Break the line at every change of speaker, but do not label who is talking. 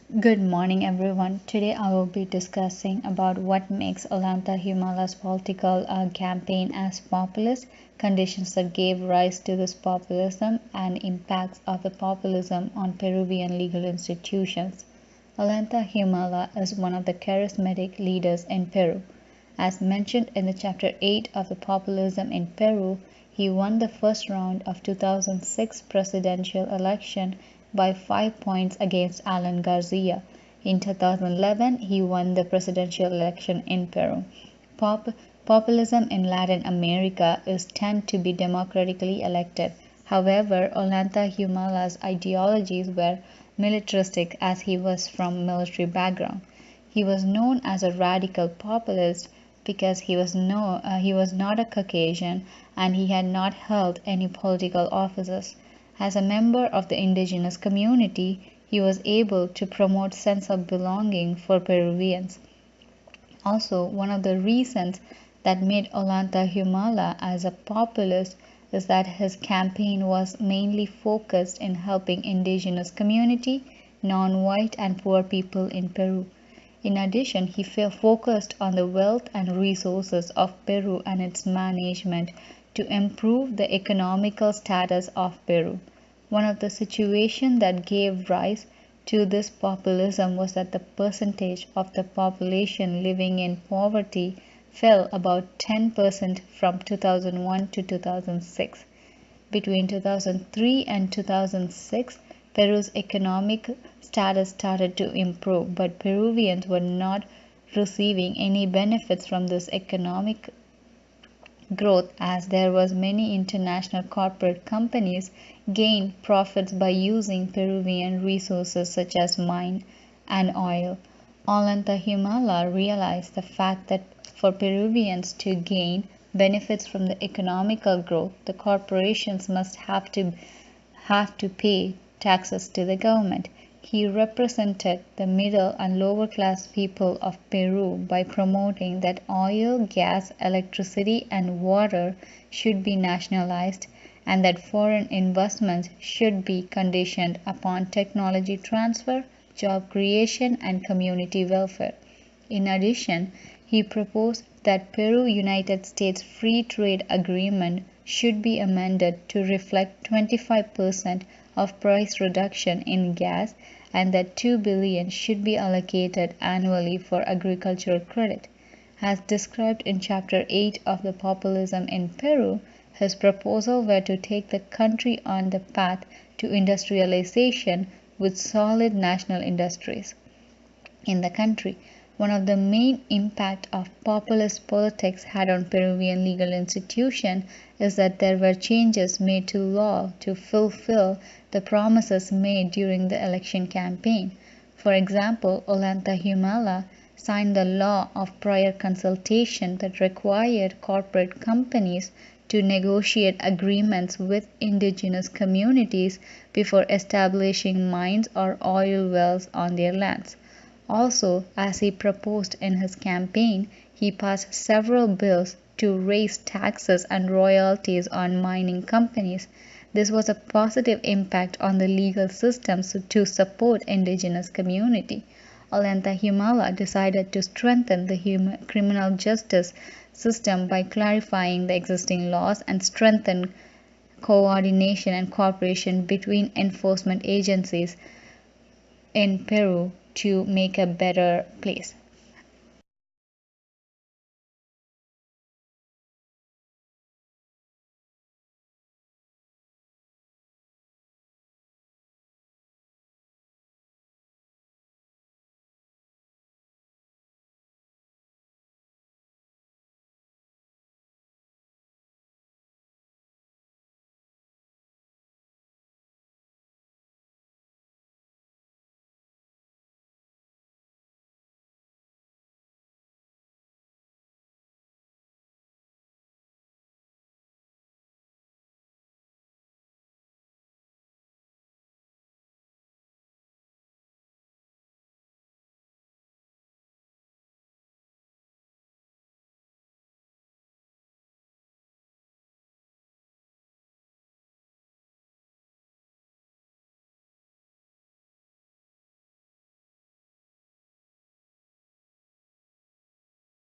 Good morning, everyone. Today I will be discussing about what makes Ollanta Humala's political campaign as populist, conditions that gave rise to this populism, and impacts of the populism on Peruvian legal institutions. Ollanta Humala is one of the charismatic leaders in Peru. As mentioned in the chapter 8 of the populism in Peru, he won the first round of 2006 presidential election by 5 points against Alan Garcia. In 2011, he won the presidential election in Peru. Populism in Latin America is tend to be democratically elected. However, Ollanta Humala's ideologies were militaristic as he was from military background. He was known as a radical populist because he was not a Caucasian and he had not held any political offices. As a member of the indigenous community, he was able to promote sense of belonging for Peruvians. Also, one of the reasons that made Ollanta Humala as a populist is that his campaign was mainly focused in helping indigenous community, non-white and poor people in Peru. In addition, he focused on the wealth and resources of Peru and its management to improve the economical status of Peru. One of the situations that gave rise to this populism was that the percentage of the population living in poverty fell about 10% from 2001 to 2006. Between 2003 and 2006, Peru's economic status started to improve, but Peruvians were not receiving any benefits from this economic growth as there was many international corporate companies gained profits by using Peruvian resources such as mine and oil. Ollanta Humala realized the fact that for Peruvians to gain benefits from the economical growth, the corporations must have to pay taxes to the government. He represented the middle and lower class people of Peru by promoting that oil, gas, electricity, and water should be nationalized and that foreign investments should be conditioned upon technology transfer, job creation, and community welfare. In addition, he proposed that Peru-United States Free Trade Agreement should be amended to reflect 25% of price reduction in gas and that 2 billion should be allocated annually for agricultural credit. As described in chapter 8 of the populism in Peru, his proposal were to take the country on the path to industrialization with solid national industries in the country. One of the main impact of populist politics had on Peruvian legal institution is that there were changes made to law to fulfill the promises made during the election campaign. For example, Ollanta Humala signed the law of prior consultation that required corporate companies to negotiate agreements with indigenous communities before establishing mines or oil wells on their lands. Also, as he proposed in his campaign, he passed several bills to raise taxes and royalties on mining companies. This was a positive impact on the legal system to support indigenous community. Ollanta Humala decided to strengthen the criminal justice system by clarifying the existing laws and strengthen coordination and cooperation between enforcement agencies in Peru to make a better place.